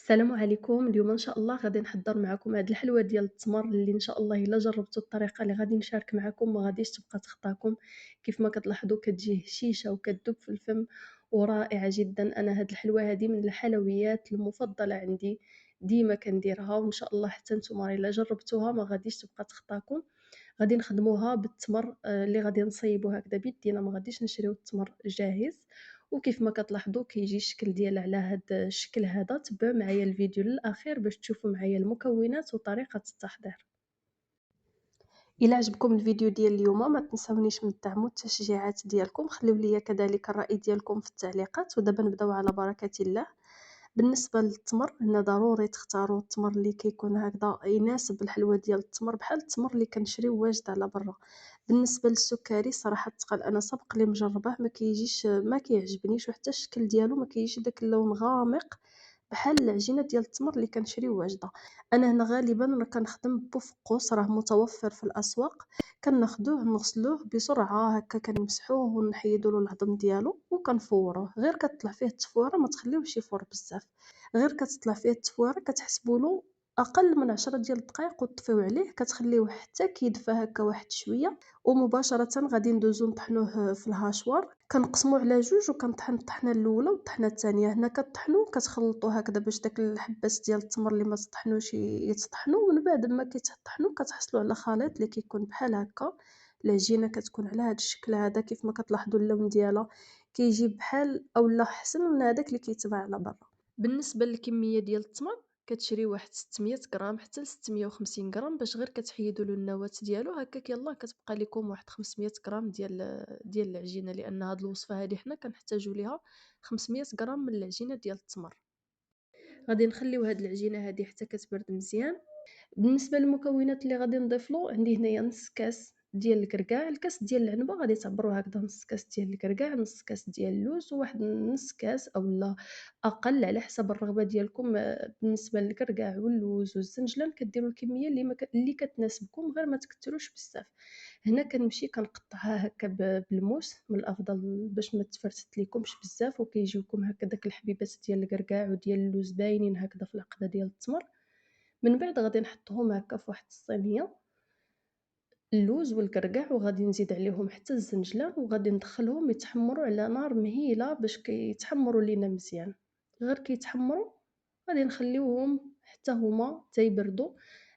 السلام عليكم. اليوم إن شاء الله غادي نحضّر معاكم هاد الحلوة ديال التمر اللي إن شاء الله إلا جرّبتوا الطريقة اللي غادي نشارك معاكم ما غاديش تبقى تخطاكم. كيف ما كتلاحظوا كتجي هشيشة وكتذوب في الفم ورائعة جدًا. أنا هاد الحلوة هادي من الحلويات المفضلة عندي، ديما كنديرها وإن شاء الله حتى نتوما إلا جرّبتوها ما غاديش تبقى تخطاكم. غادي نخدموها بالتمر اللي غادي نصايبو هكذا بيدينا، ما غاديش نشريو التمر جاهز. وكيف ما كتلاحظوا كيجي الشكل ديالها على هاد الشكل هذا. تبعوا معايا الفيديو للأخير باش تشوفوا معايا المكونات وطريقة التحضير. إلا عجبكم الفيديو ديال اليوم ما تنساونيش من الدعم والتشجيعات ديالكم، خليو لي كذلك الرأي ديالكم في التعليقات. ودابا نبداو على بركة الله. بالنسبة للتمر هنا ضروري تختاروا التمر اللي كيكون هكذا يناسب الحلوة ديال التمر، بحال التمر اللي كنشريو واجد على برا. بالنسبة للسكري صراحة الثقل أنا سبق لي مجرباه ما كيعجبنيش، وحتى الشكل ديالو ما كيجيش داك اللون غامق بحال العجينة ديال التمر اللي كنشريو واجدة. أنا هنا غالبا راه كنخدم بوفقوس، راه متوفر في الأسواق. كناخدوه نغسلوه بسرعة هكا، كنمسحوه ونحيدولو العظم ديالو وكنفوروه. غير كتطلع فيه التفويرة ما تخليوهش يفور بزاف، غير كتطلع فيه التفويرة كتحسبولو أقل من 10 ديال الدقايق وتطفيو عليه، كتخليوه حتى كيدفى هكا واحد شوية. ومباشرة غادي ندوزو نطحنوه في الهاشوار، كنقسمو على جوج وكنطحن الطحنة الأولى والطحنة الثانية. هنا كطحنو كتخلطو هكذا باش داك الحبات ديال التمر اللي ما تطحنوش يتطحنوا، ومن بعد ما كيتطحنوا كتحصلوا على خليط اللي كيكون بحال هكا. العجينة كتكون على هاد الشكل هذا، كيف ما كتلاحظوا اللون ديالها كيجي بحال اولا احسن من هذاك اللي كيتباع على برا. بالنسبة للكمية ديال التمر كتشري واحد 600 غرام حتى ل 650 غرام، باش غير كتحيدوا له النواة ديالو هكاك يلاه كتبقى لكم واحد 500 غرام ديال العجينة، لان هاد الوصفة هادي حنا كنحتاجوا ليها 500 غرام من العجينة ديال التمر. غادي نخليو هاد العجينة هادي حتى كتبرد مزيان. بالنسبة للمكونات اللي غادي نضيف له، عندي هنايا نص كاس ديال الكركاع، الكاس ديال العنبة غادي تعبروه هكذا، نص كاس ديال الكركاع، نص كاس ديال اللوز، وواحد نص كاس اولا اقل على حسب الرغبة ديالكم. بالنسبة للكركاع واللوز والزنجلان كديروا الكمية اللي كتناسبكم، غير ما تكتروش بزاف. هنا كنمشي كنقطعها هكا بالموس من الافضل باش ما تفرتت ليكمش بزاف، وكيجيوكم هكا داك الحبيبات ديال الكركاع وديال اللوز باينين هكذا في العقدة ديال التمر. من بعد غادي نحطهم هكا في واحد الصينية، اللوز والكركاع، وغادي نزيد عليهم حتى الزنجلان، وغادي ندخلهم يتحمروا على نار مهيلة باش كيتحمروا لينا مزيان. غير كيتحمروا غادي نخليوهم حتى هما تيبردوا،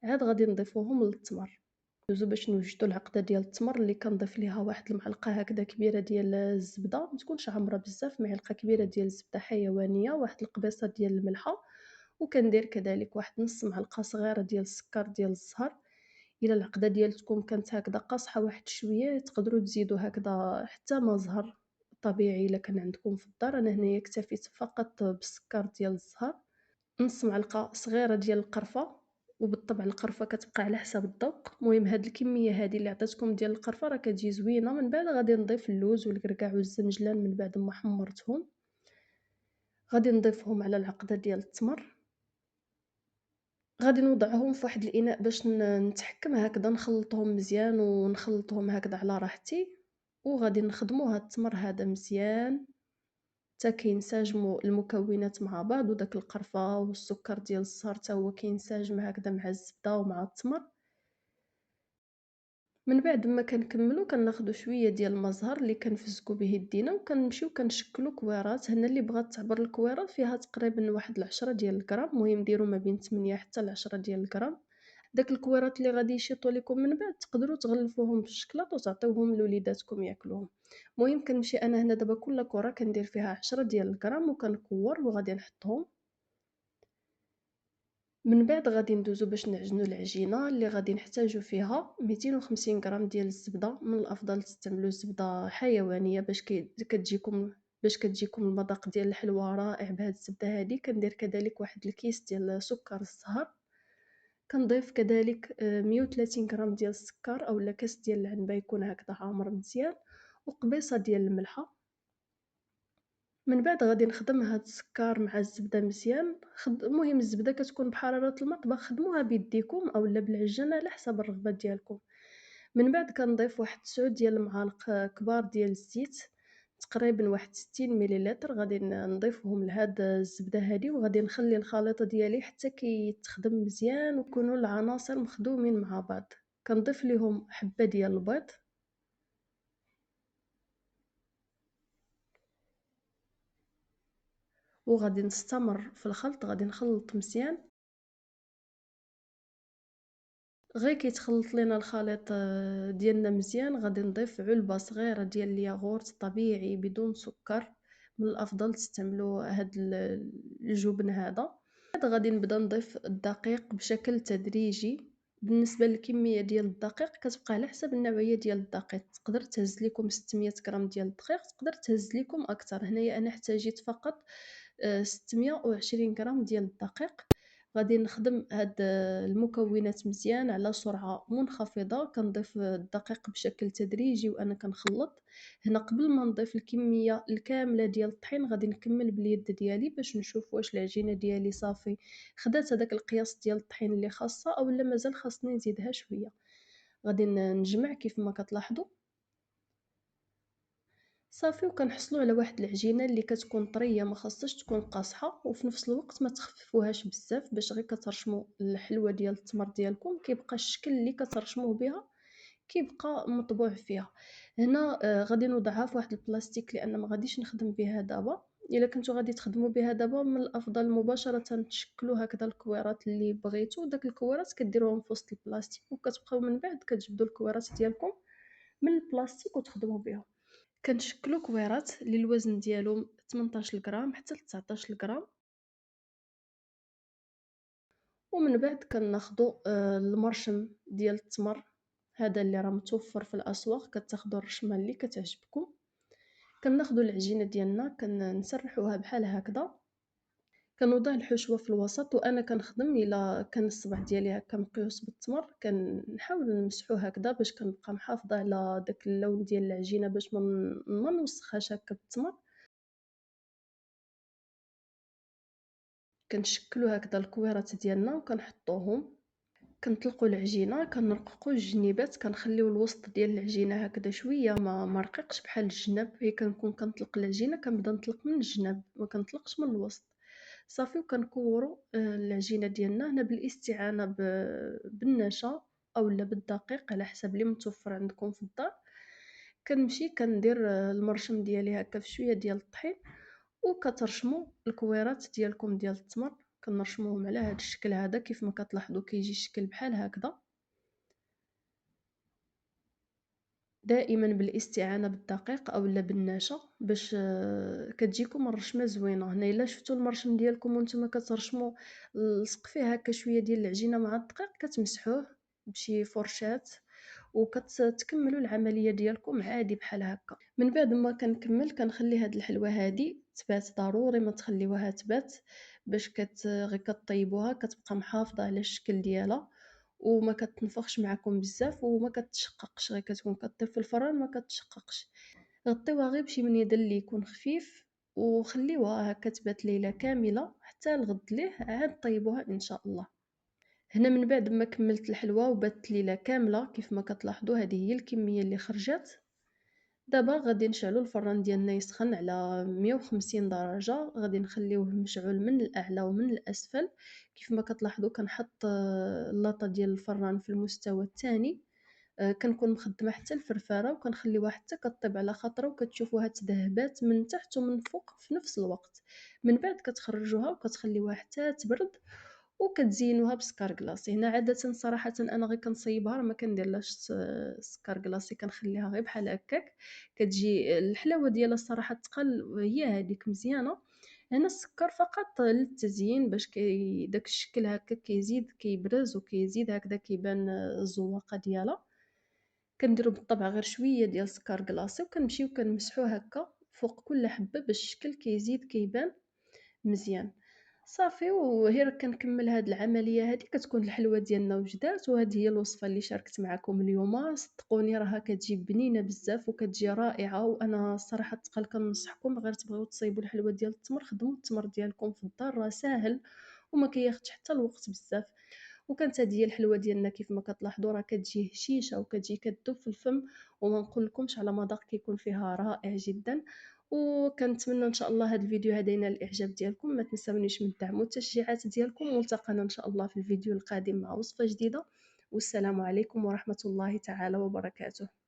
عاد غادي نضيفوهم للتمر. ندوزو باش نوجدوا العقدة ديال التمر اللي كنضيف ليها واحد المعلقة هكذا كبيرة ديال الزبدة، ما تكونش عامرة بزاف، معلقة كبيرة ديال الزبدة حيوانية، واحد القبيصة ديال الملحة، وكندير كذلك واحد نص معلقة صغيرة ديال السكر ديال الزهر. إلا العقدة ديالتكم كانت هكذا قاصحة واحد شوية تقدروا تزيدوا هكذا حتى ما زهر طبيعي إلا كان عندكم في الدار. أنا هنايا اكتفيت فقط بالسكر ديال الزهر. نص معلقة صغيرة ديال القرفة، وبالطبع القرفة كتبقى على حسب الذوق. المهم هاد الكمية هادي اللي عطيتكم ديال القرفة راه كتجي زوينة. من بعد غادي نضيف اللوز والكركاع والزنجلان من بعد ما حمرتهم، غادي نضيفهم على العقدة ديال التمر. غادي نوضعهم في واحد الإناء باش نتحكم هكذا، نخلطهم مزيان ونخلطهم هكذا على راحتي. وغادي نخدموا هاد التمر هذا مزيان حتى كينسجموا المكونات مع بعض، وداك القرفة والسكر ديال الزهر حتى هو كينسجم هكذا مع الزبدة ومع التمر. من بعد ما كنكملوا كناخدو شويه ديال الماء زهر اللي كنفزكو به يدينا، وكنمشيو كنشكلو كويرات. هنا اللي بغات تعبر الكويرات فيها تقريبا واحد 10 ديال الغرام، المهم ديروا ما بين 8 حتى 10 ديال الغرام. داك الكويرات اللي غادي يشيطوا لكم من بعد تقدروا تغلفوهم في الشكلاط وتعطيوهم لوليداتكم ياكلوهم. المهم كنمشي انا هنا دابا كل كره كندير فيها 10 ديال الغرام وكنكور وغادي نحطهم. من بعد غادي ندوزو باش نعجنو العجينة اللي غادي نحتاجو فيها 250 غرام ديال الزبدة. من الافضل تستعملوا زبدة حيوانية باش كتجيكم المذاق ديال الحلوى رائع بهاد الزبدة هادي. كندير كذلك واحد الكيس ديال سكر الزهر. كنضيف كذلك 130 غرام ديال السكر اولا كاس ديال العنبة يكون هكذا عامر مزيان، وقبيصة ديال الملحة. من بعد غادي نخدم هاد السكر مع الزبدة مزيان. المهم الزبدة كتكون بحرارة المطبخ، خدموها بيديكم اولا بالعجانة على حسب الرغبة ديالكم. من بعد كنضيف واحد 9 ديال المعالق كبار ديال الزيت. تقريبا واحد 60 مليلتر غادي نضيفهم لهاد الزبدة هادي، وغادي نخلي الخليط ديالي حتى كيتخدم مزيان ويكونوا العناصر مخدومين مع بعض. كنضيف ليهم حبة ديال البيض، وغادي نستمر في الخلط، غادي نخلط مزيان. غير كيتخلط لينا الخليط ديالنا مزيان، غادي نضيف علبة صغيرة ديال الياغورت طبيعي بدون سكر. من الافضل تستعملوا هاد الجبن هذا. غادي نبدا نضيف الدقيق بشكل تدريجي. بالنسبه للكميه ديال الدقيق كتبقى على حسب النوعيه ديال الدقيق، تقدر تهز لكم 600 غرام ديال الدقيق، تقدر تهز لكم اكثر. هنايا انا احتاجيت فقط 620 غرام ديال الدقيق. غادي نخدم هاد المكونات مزيان على سرعه منخفضه، كنضيف الدقيق بشكل تدريجي وانا كنخلط. هنا قبل ما نضيف الكميه الكامله ديال الطحين غادي نكمل باليد ديالي باش نشوف واش العجينه ديالي صافي خدات هذاك القياس ديال الطحين اللي خاصه او لا مازال خاصني نزيدها شويه. غادي نجمع كيف ما كتلاحظوا صافي، وكنحصلوا على واحد العجينه اللي كتكون طريه، ما خاصهاش تكون قاصحه، وفي نفس الوقت ما تخففوهاش بزاف باش غير كترشموا الحلوه ديال التمر ديالكم كيبقى الشكل اللي كترشموه بها كيبقى مطبوع فيها. هنا غادي نوضعها في واحد البلاستيك لان ما غاديش نخدم بها دابا. الا كنتو غادي تخدموا بها دابا من الافضل مباشره تشكلوا هكذا الكويرات اللي بغيتو، داك الكويرات كديروهم في وسط البلاستيك وكتبقاو من بعد كتجبدوا الكويرات ديالكم من البلاستيك وتخدموا بهم. كنشكلوا كويرات اللي الوزن ديالهم 18 غرام حتى ل 19 غرام، ومن بعد كناخذوا المرشم ديال التمر هذا اللي راه متوفر في الاسواق، كتاخذوا الرشمه اللي كتعجبكم. كناخذوا العجينه ديالنا كنسرحوها بحال هكذا، كنوضع الحشوه في الوسط وانا كنخدم الا كان الصبع ديالي هكا مقيوس بالتمر كنحاول نمسحو هكذا باش كنبقى محافظه على داك اللون ديال العجينه باش ما نوسخهاش هكا بالتمر. كنشكلو هكذا الكويرات ديالنا وكنحطوهم، كنطلقوا العجينه، كنرققوا الجنيبات، كنخليو الوسط ديال العجينه هكذا شويه ما رقيقش بحال الجناب. هي كنكون كنطلق العجينه كنبدا نطلق من الجناب ما كنطلقش من الوسط صافي. وكنكوروا العجينه ديالنا هنا بالاستعانه بالنشا اولا بالدقيق على حسب اللي متوفر عندكم في الدار. كنمشي كندير المرشم ديالي هكا في شويه ديال الطحين وكترشموا الكويرات ديالكم ديال التمر. كنرشموهم على هذا الشكل هذا كيف ما كتلاحظوا كيجي الشكل بحال هكذا، دائما بالاستعانه بالدقيق اولا بالنشا باش كتجيكم الرشمه زوينه. هنا الا شفتوا المرشم ديالكم وانتم كترشموا لصق فيه هكا شويه ديال العجينه مع الدقيق كتمسحوه بشي فرشات وكتكملوا العمليه ديالكم عادي بحال هكا. من بعد ما كنكمل كنخلي هاد الحلوه هادي تبات، ضروري ما تخليوها تبات باش غير كطيبوها كتبقى محافظه على الشكل ديالها وما كتنفخش معكم بزاف وما كتشققش، غير كتكون كطيب في الفران ما كتشققش. غطيوها غير بشي منيدل اللي يكون خفيف وخليوها هكا تبات ليله كامله حتى الغد ليه عاد طيبوها ان شاء الله. هنا من بعد ما كملت الحلوى وبات ليله كامله كيف ما كتلاحظوا هذه هي الكميه اللي خرجت. دابا غادي نشعلوا الفران ديالنا يسخن على 150 درجه، غادي نخليوه مشعول من الاعلى ومن الاسفل. كيف ما كتلاحظوا كنحط اللاطه ديال الفران في المستوى الثاني. كنكون مخدمه حتى الفرفاره وكنخليوها حتى كطيب على خاطرها وكتشوفوها تذهبات من تحت ومن فوق في نفس الوقت. من بعد كتخرجوها وكتخليوها حتى تبرد وكتزينوها بسكر كلاصي. هنا عاده صراحه انا غير كنصايبها ما كنديرلاش سكر كلاصي، كنخليها غير بحال هكاك. كتجي الحلاوه ديالها الصراحه تقل هي هذيك مزيانه. هنا السكر فقط للتزيين باش داك الشكل هكا كيزيد كيبرز وكيزيد هكذا كيبان الزواقه ديالها. كنديرو بالطبع غير شويه ديال سكر كلاصي وكنمشيو كنمسحوه هكا فوق كل حبه باش الشكل كيزيد كيبان مزيان صافي. وهي كنكمل هاد العمليه هادي كتكون الحلوه ديالنا وجدات. وهذه هي الوصفه اللي شاركت معكم اليوم. صدقوني راها كتجي بنينه بزاف وكتجي رائعه، وانا الصراحه تقال كنصحكم غير تبغيو تصايبوا الحلوه ديال التمر خدموا التمر ديالكم في الدار، راه ساهل وما كياخذش حتى الوقت بزاف. وكانت هذه هي الحلوة ديالنا كيف ما كتلاحظوا راه كتجي هشيشة وكتجي كتذوب في الفم، وما نقولكمش على مذاق كيكون فيها رائع جدًا. وكنتمنى إن شاء الله هذا الفيديو هذا ينال الإعجاب ديالكم، ما تنساونيش من الدعم والتشجيعات ديالكم، والتقانا إن شاء الله في الفيديو القادم مع وصفة جديدة، والسلام عليكم ورحمة الله تعالى وبركاته.